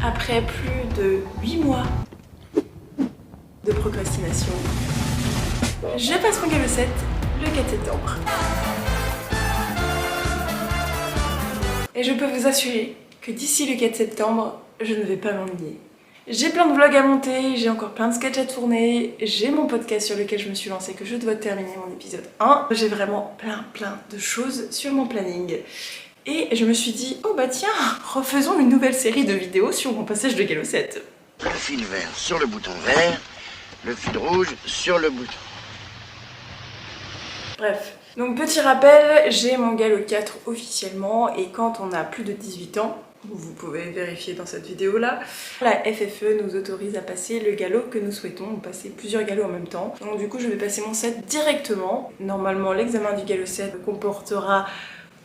Après plus de 8 mois de procrastination, je passe mon galop 7 le 4 septembre. Et je peux vous assurer que d'ici le 4 septembre, je ne vais pas m'ennuyer. J'ai plein de vlogs à monter, j'ai encore plein de sketchs à tourner, j'ai mon podcast sur lequel je me suis lancée que je dois terminer mon épisode 1. J'ai vraiment plein de choses sur mon planning. Et je me suis dit, oh bah tiens, refaisons une nouvelle série de vidéos sur mon passage de galop 7. Le fil vert sur le bouton vert, le fil rouge sur le bouton. Bref, donc petit rappel, j'ai mon galop 4 officiellement et quand on a plus de 18 ans, vous pouvez vérifier dans cette vidéo là, la FFE nous autorise à passer le galop que nous souhaitons, passer plusieurs galops en même temps. Donc du coup je vais passer mon 7 directement. Normalement l'examen du galop 7 comportera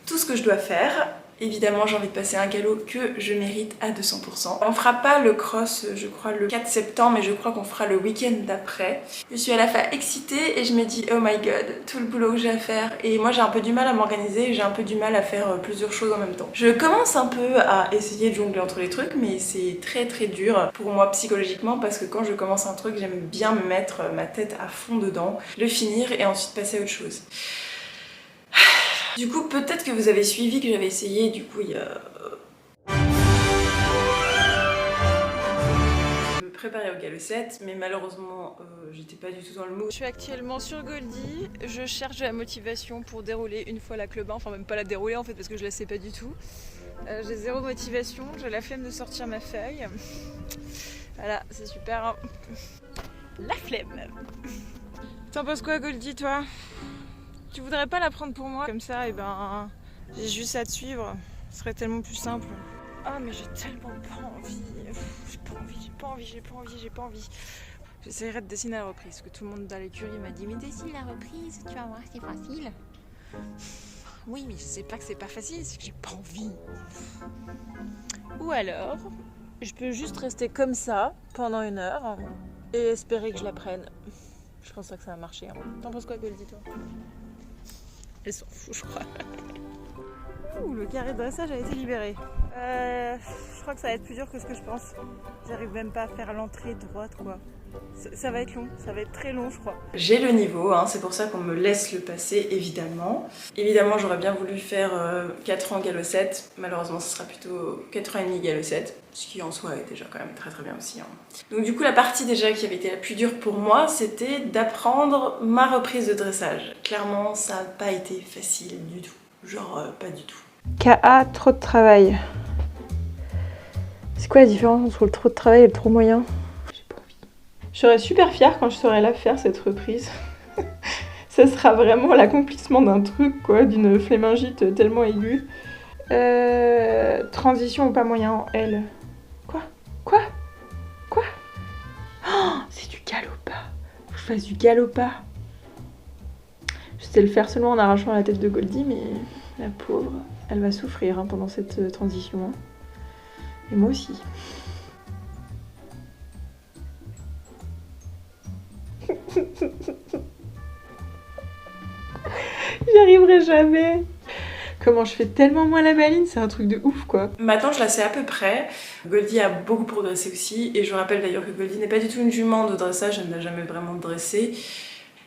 tout ce que je dois faire. Évidemment j'ai envie de passer un galop que je mérite à 200%. On fera pas le cross je crois le 4 septembre mais je crois qu'on fera le week-end d'après. Je suis à la fois excitée et je me dis oh my god, tout le boulot que j'ai à faire. Et moi j'ai un peu du mal à m'organiser, j'ai un peu du mal à faire plusieurs choses en même temps. Je commence un peu à essayer de jongler entre les trucs mais c'est très dur pour moi psychologiquement parce que quand je commence un truc j'aime bien me mettre ma tête à fond dedans, le finir et ensuite passer à autre chose. Du coup, peut-être que vous avez suivi que j'avais essayé, du coup, il y a... me préparer au galop 7, mais malheureusement, j'étais pas du tout dans le mood. Je suis actuellement sur Goldie, je cherche de la motivation pour dérouler une fois la club 1, enfin même pas la dérouler en fait parce que je la sais pas du tout. J'ai zéro motivation, j'ai la flemme de sortir ma feuille. Voilà, c'est super. Hein. La flemme. T'en penses quoi Goldie toi ? Tu voudrais pas la prendre pour moi comme ça, et ben j'ai juste à te suivre, ce serait tellement plus simple. Ah mais j'ai tellement pas envie, j'ai pas envie. J'essaierai de dessiner la reprise, parce que tout le monde dans l'écurie m'a dit mais dessine la reprise, tu vas voir c'est facile. Oui mais je sais pas que c'est pas facile, c'est que j'ai pas envie. Ou alors, je peux juste rester comme ça pendant 1 heure et espérer que je la prenne. Je pense pas que ça va marcher. Hein. T'en penses quoi Goldie toi ? Elle s'en fout, je crois. Ouh, le carré de dressage a été libéré. Je crois que ça va être plus dur que ce que je pense. J'arrive même pas à faire l'entrée droite, quoi. Ça va être long, ça va être très long, je crois. J'ai le niveau, hein, c'est pour ça qu'on me laisse le passer, évidemment. Évidemment, j'aurais bien voulu faire 4 ans galop 7. Malheureusement, ce sera plutôt 4 ans et demi galop 7. Ce qui en soi est déjà quand même très bien aussi. Hein. Donc du coup, la partie déjà qui avait été la plus dure pour moi, c'était d'apprendre ma reprise de dressage. Clairement, ça n'a pas été facile du tout. Genre, pas du tout. KA, trop de travail. C'est quoi la différence entre le trop de travail et le trop moyen ? Je serais super fière quand je saurai la faire cette reprise. Ça sera vraiment l'accomplissement d'un truc quoi, d'une flémingite tellement aiguë. Transition ou pas moyen en L. Quoi oh, c'est du galop-pas. Faut que je fasse du galop-pas. Je sais le faire seulement en arrachant la tête de Goldie, mais la pauvre, elle va souffrir hein, pendant cette transition. Hein. Et moi aussi. J'y arriverai jamais. Comment je fais tellement moins la maline, c'est un truc de ouf quoi. Maintenant je la sais à peu près. Goldie a beaucoup progressé aussi et je rappelle d'ailleurs que Goldie n'est pas du tout une jument de dressage, elle n'a jamais vraiment dressé.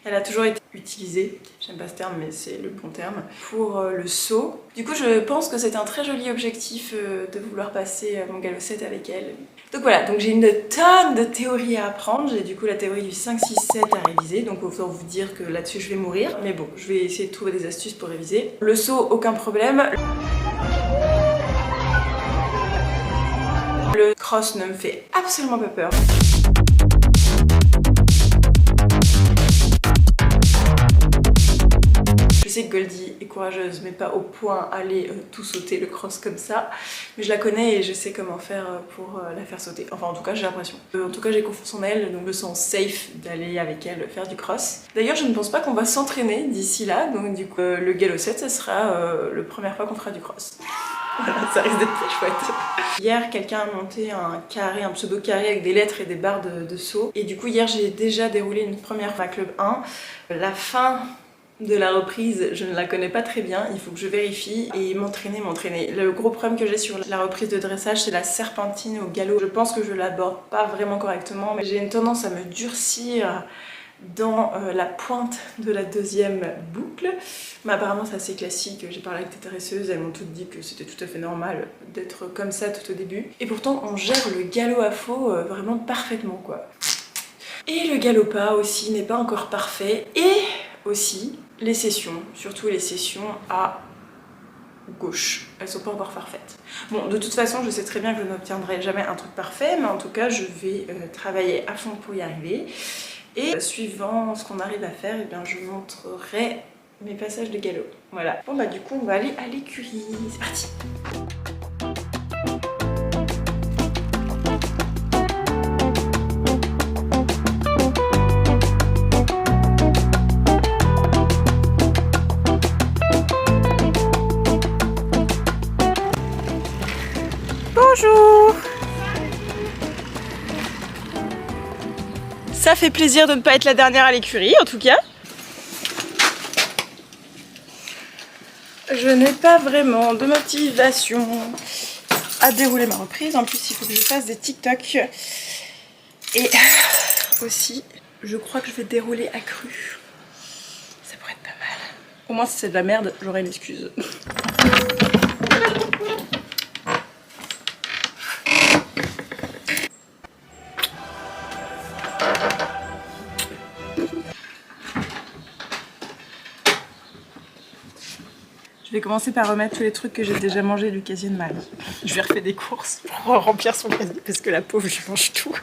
Elle a toujours été utilisée, j'aime pas ce terme mais c'est le bon terme, pour le saut. Du coup je pense que c'est un très joli objectif de vouloir passer mon galop 7 avec elle. Donc voilà, donc j'ai une tonne de théories à apprendre, j'ai du coup la théorie du 5, 6, 7 à réviser, donc autant vous dire que là-dessus je vais mourir, mais bon, je vais essayer de trouver des astuces pour réviser. Le saut, aucun problème. Le cross ne me fait absolument pas peur. Je sais que Goldie est courageuse, mais pas au point aller tout sauter le cross comme ça. Mais je la connais et je sais comment faire pour la faire sauter. Enfin, en tout cas, j'ai l'impression. En tout cas, j'ai confiance en elle, donc je me sens safe d'aller avec elle faire du cross. D'ailleurs, je ne pense pas qu'on va s'entraîner d'ici là, donc du coup, le galop 7, ça sera la première fois qu'on fera du cross. Voilà, ça risque d'être très chouette. Hier, quelqu'un a monté un carré, un pseudo carré avec des lettres et des barres de saut. Et du coup, hier, j'ai déjà déroulé une première fois à Club 1. La fin de la reprise, je ne la connais pas très bien, il faut que je vérifie et m'entraîner. Le gros problème que j'ai sur la reprise de dressage, c'est la serpentine au galop. Je pense que je l'aborde pas vraiment correctement, mais j'ai une tendance à me durcir dans la pointe de la deuxième boucle. Mais apparemment c'est assez classique, j'ai parlé avec des dresseuses, elles m'ont toutes dit que c'était tout à fait normal d'être comme ça tout au début. Et pourtant on gère le galop à faux vraiment parfaitement quoi. Et le galopage aussi n'est pas encore parfait. Et aussi les sessions, surtout les sessions à gauche, elles sont pas encore parfaites. Bon, de toute façon je sais très bien que je n'obtiendrai jamais un truc parfait, mais en tout cas je vais travailler à fond pour y arriver. Et suivant ce qu'on arrive à faire, et bien je montrerai mes passages de galop. Voilà. Bon bah du coup on va aller à l'écurie. C'est parti. Bonjour. Ça fait plaisir de ne pas être la dernière à l'écurie, en tout cas. Je n'ai pas vraiment de motivation à dérouler ma reprise. En plus, il faut que je fasse des TikTok. Et aussi, je crois que je vais dérouler à cru. Ça pourrait être pas mal. Au moins, si c'est de la merde, j'aurai une excuse. Je vais commencer par remettre tous les trucs que j'ai déjà mangés du casier de Marie. Je vais refaire des courses pour remplir son casier parce que la pauvre, je mange tout.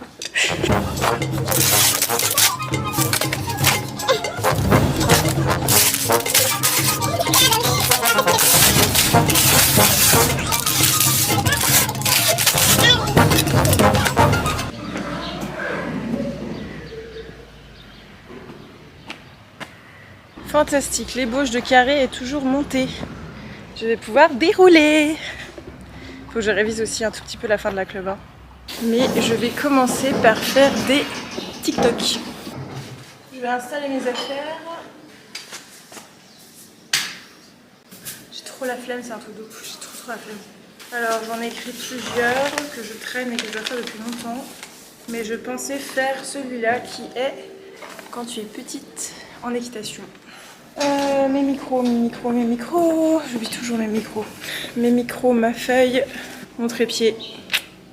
Fantastique, l'ébauche de carré est toujours montée. Je vais pouvoir dérouler. Faut que je révise aussi un tout petit peu la fin de la club. Hein. Mais je vais commencer par faire des TikTok. Je vais installer mes affaires. J'ai trop la flemme, c'est un truc de ouf. J'ai trop la flemme. Alors j'en ai écrit plusieurs que je traîne et que je dois faire depuis longtemps. Mais je pensais faire celui-là qui est quand tu es petite en équitation. Mes micros. J'oublie toujours mes micros. Mes micros, ma feuille, mon trépied.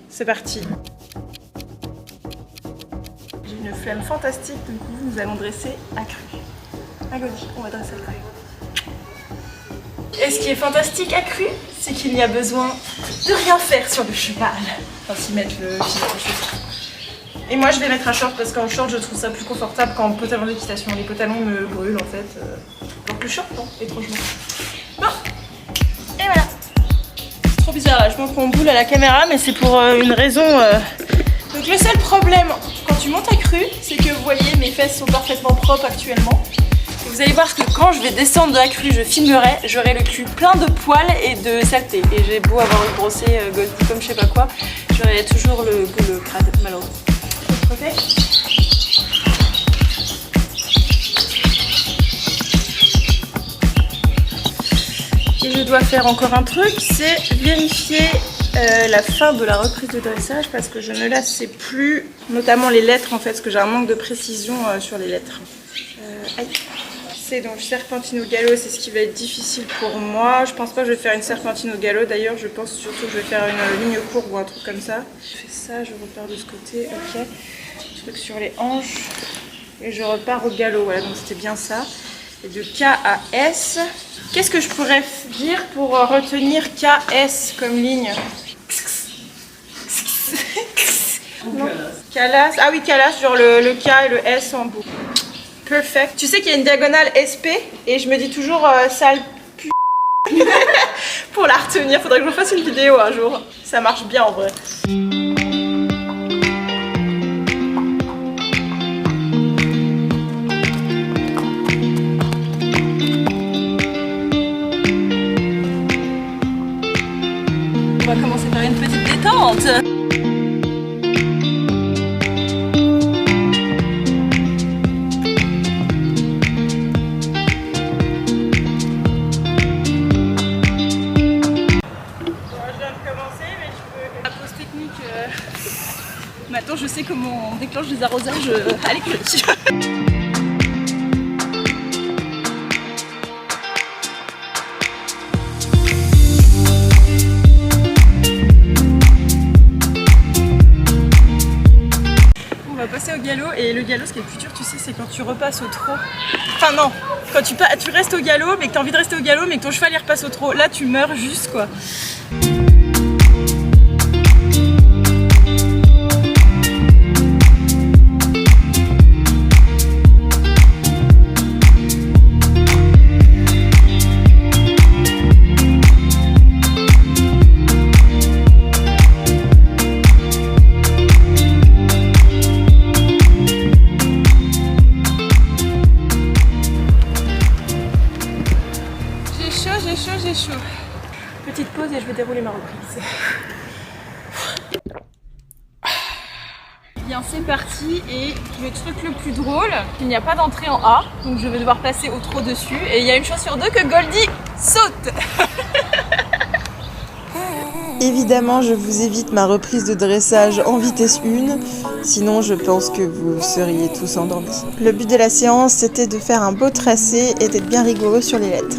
C'est parti. J'ai une flemme fantastique, du coup nous allons dresser à cru. Agodi, on va dresser à cru. Et ce qui est fantastique à cru, c'est qu'il n'y a besoin de rien faire sur le cheval. Enfin, s'y mettre le cheval. Et moi je vais mettre un short parce qu'en short je trouve ça plus confortable qu'en pantalon d'équitation. Les pantalons me brûlent en fait. Alors que le short non, étrangement. Bon, et voilà. C'est trop bizarre là, je montre mon boule à la caméra mais c'est pour une raison. Donc le seul problème quand tu montes à cru, c'est que vous voyez mes fesses sont parfaitement propres actuellement. Et vous allez voir que quand je vais descendre de la crue, je filmerai, j'aurai le cul plein de poils et de saleté. Et j'ai beau avoir une brossée goldie comme je sais pas quoi, j'aurai toujours le crade malheureusement. Et je dois faire encore un truc, c'est vérifier la fin de la reprise de dressage parce que je ne la sais plus, notamment les lettres en fait, parce que j'ai un manque de précision sur les lettres. C'est donc serpentine au galop, c'est ce qui va être difficile pour moi. Je pense pas que je vais faire une serpentine au galop, d'ailleurs je pense surtout que je vais faire une ligne courbe ou un truc comme ça. Je fais ça, je repars de ce côté, ok. Truc sur les hanches et je repars au galop, voilà donc c'était bien ça. Et de K à S, qu'est-ce que je pourrais dire pour retenir KS comme ligne? Non. Calas, ah oui Calas, genre le K et le S en boucle. Perfect. Tu sais qu'il y a une diagonale SP et je me dis toujours sale pu pour la retenir, faudrait que je fasse une vidéo un jour. Ça marche bien en vrai. On va commencer par une petite détente. Maintenant je sais comment on déclenche des arrosages à l'écurie. On va passer au galop et le galop ce qui est le plus dur tu sais c'est quand tu repasses au trot. Enfin non, quand tu restes au galop mais que tu as envie de rester au galop mais que ton cheval il repasse au trot. Là tu meurs juste quoi. J'ai chaud. Petite pause et je vais dérouler ma reprise. Bien c'est parti et le truc le plus drôle, il n'y a pas d'entrée en A, donc je vais devoir passer au trot dessus et il y a une chance sur deux que Goldie saute. Évidemment, je vous évite ma reprise de dressage en vitesse 1, sinon je pense que vous seriez tous endormis. Le but de la séance, c'était de faire un beau tracé et d'être bien rigoureux sur les lettres.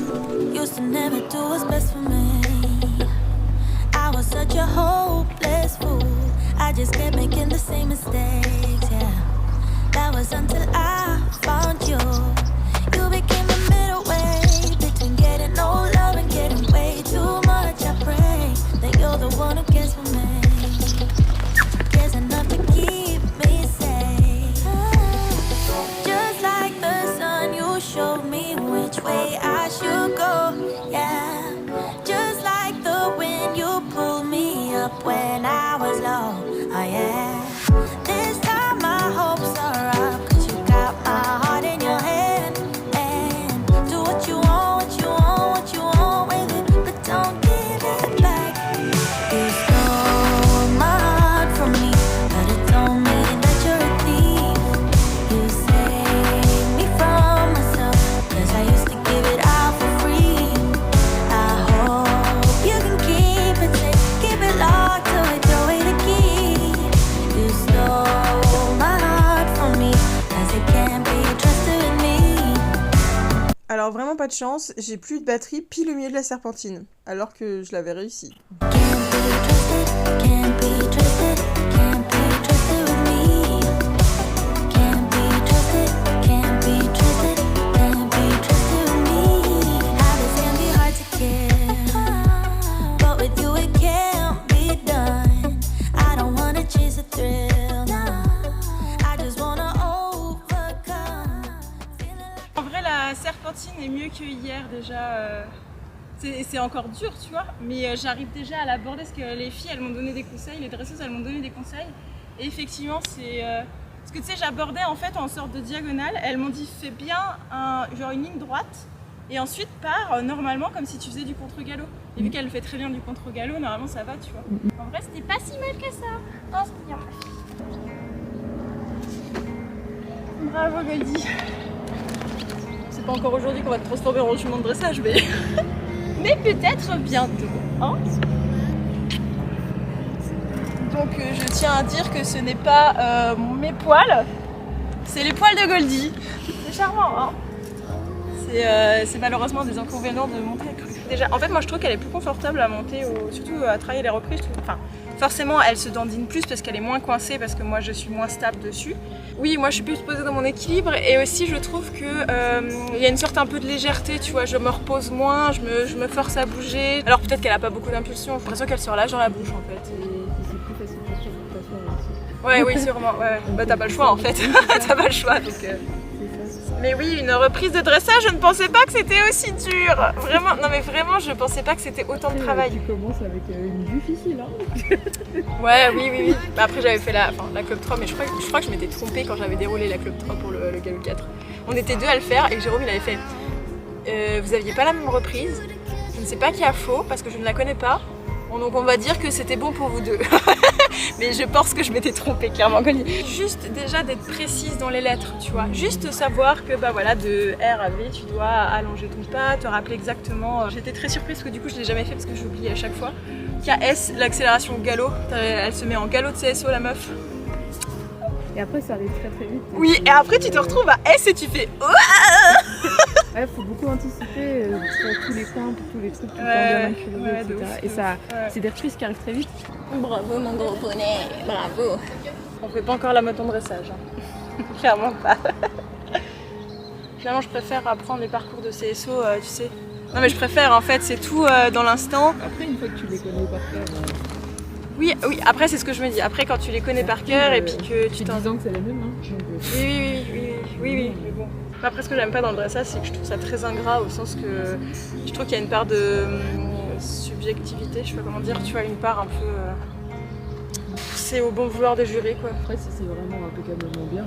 When I was low, oh yeah. This time my hopes are up, 'cause you got my heart in your hand. And do what you want, what you want, what you want with it, but don't give it back. You stole my heart from me, but it don't mean that you're a thief. You saved me from myself, 'cause I used to give it out for free. I hope you can keep it safe, keep it locked till I throw away the key. You stole my heart from me, 'cause it can't be trusted with me. Alors vraiment pas de chance, j'ai plus de batterie pile au milieu de la serpentine, alors que je l'avais réussi. Can't be trusted, can't be trusted, can't be trusted with me. Can't be trusted, can't be trusted, can't be trusted with me. Habits can be hard to kill, but with you it can't be done. I don't wanna chase a thrill, no. I just wanna overcome. En vrai la serpentine est mieux que hier déjà. C'est encore dur tu vois, mais j'arrive déjà à l'aborder parce que les filles elles m'ont donné des conseils, les dresseuses elles m'ont donné des conseils et effectivement c'est... parce que tu sais j'abordais en fait en sorte de diagonale, elles m'ont dit fais bien genre une ligne droite et ensuite pars normalement comme si tu faisais du contre-galop. Et vu qu'elle fait très bien du contre-galop, normalement ça va tu vois. En vrai c'était pas si mal que ça. Oh c'est bien ma fille. Bravo Goldie. C'est pas encore aujourd'hui qu'on va te transformer en jument de dressage mais... mais peut-être bientôt, hein. Donc je tiens à dire que ce n'est pas mes poils, c'est les poils de Goldie. C'est charmant, hein. C'est malheureusement des inconvénients de monter à crue. Déjà, en fait moi je trouve qu'elle est plus confortable à monter, surtout à travailler les reprises. Enfin, forcément elle se dandine plus parce qu'elle est moins coincée, parce que moi je suis moins stable dessus. Oui, moi je suis plus posée dans mon équilibre et aussi je trouve que y a une sorte un peu de légèreté, tu vois, je me repose moins, je me force à bouger. Alors peut-être qu'elle a pas beaucoup d'impulsion, j'ai l'impression qu'elle se relâche dans la bouche en fait. C'est plus facile pour toi de t'asseoir aussi. Ouais, oui, sûrement, ouais. Bah t'as pas le choix en fait, t'as pas le choix donc... Mais oui, une reprise de dressage, je ne pensais pas que c'était aussi dur. Vraiment, non mais vraiment, je pensais pas que c'était autant de travail. Tu commences avec une vue difficile, hein. Ouais, oui. Bah, après j'avais fait la Club 3, mais je crois que je m'étais trompée quand j'avais déroulé la Club 3 pour le galop 4. On était deux à le faire et Jérôme il avait fait vous aviez pas la même reprise, je ne sais pas qui a faux parce que je ne la connais pas. Donc on va dire que c'était bon pour vous deux. Mais je pense que je m'étais trompée clairement. Juste déjà d'être précise dans les lettres, tu vois. Juste savoir que bah voilà, de R à V, tu dois allonger ton pas, te rappeler exactement. J'étais très surprise parce que du coup je l'ai jamais fait parce que j'oublie à chaque fois. KS, l'accélération galop. Elle se met en galop de CSO la meuf. Et après ça arrive très très vite. Oui, et après tu te retrouves à S et tu fais Ouais, faut beaucoup anticiper pour tous les coins, pour tous les trucs, tout le temps bien incurvé, etc. Et ça, c'est des reprises qui arrivent très vite. Bravo mon gros poney, bravo. On fait pas encore la moto en dressage. Hein. Clairement pas. Finalement je préfère apprendre les parcours de CSO, tu sais. Non mais je préfère en fait, c'est tout dans l'instant. Après une fois que tu les connais par cœur... Oui, après c'est ce que je me dis. Après quand tu les connais par cœur et puis que tu t'en... 10 ans que c'est la même, hein. Oui, mais bon. Après ce que j'aime pas dans le dressage, c'est que je trouve ça très ingrat au sens que je trouve qu'il y a une part de subjectivité, je sais pas comment dire, tu vois, une part un peu... c'est au bon vouloir des jurys quoi. Après si c'est vraiment impeccablement bien,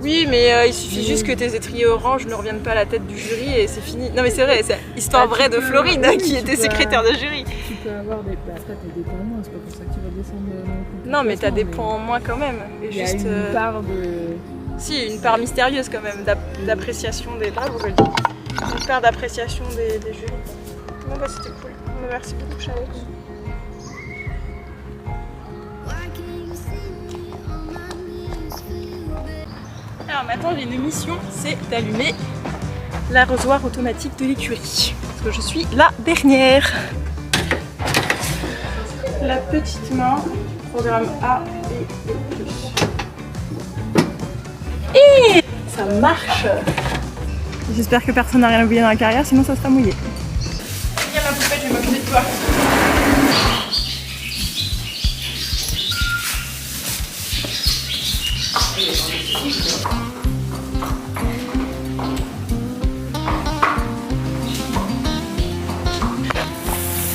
Oui, mais il suffit juste que tes étriers orange ne reviennent pas à la tête du jury et c'est fini. Non mais c'est vrai, c'est histoire vraie de Floride qui était secrétaire de jury. Tu peux avoir des... Après t'as des points en moins, c'est pas pour ça que tu vas descendre non plus. Non mais t'as des points en moins quand même. Et il y a juste, une part de... Si, une part mystérieuse quand même, d'appréciation des... Bravo, une part d'appréciation des jurys. Bon bah c'était cool. Merci beaucoup Charlotte. Alors maintenant j'ai une mission, c'est d'allumer l'arrosoir automatique de l'écurie. Parce que je suis la dernière. La petite main, programme A et E+. Et ça marche. J'espère que personne n'a rien oublié dans la carrière, sinon ça sera mouillé. Viens ma poupée, je vais m'occuper de toi.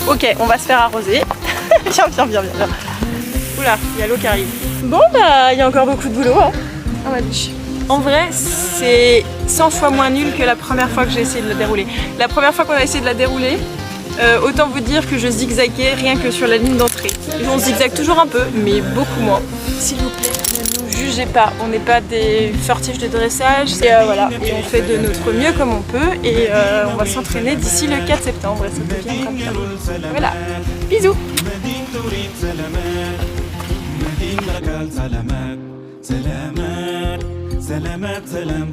Ok, on va se faire arroser. Viens. Oula, il y a l'eau qui arrive. Bon bah, il y a encore beaucoup de boulot. Hein. En vrai, c'est 100 fois moins nul que la première fois que j'ai essayé de la dérouler. La première fois qu'on a essayé de la dérouler, autant vous dire que je zigzaguais rien que sur la ligne d'entrée. On zigzague toujours un peu, mais beaucoup moins. S'il vous plaît, ne nous jugez pas. On n'est pas des fortiches de dressage. Et voilà, et on fait de notre mieux comme on peut. Et on va s'entraîner d'ici le 4 septembre. Et ça deviendra bien. Voilà, bisous. سلامات سلام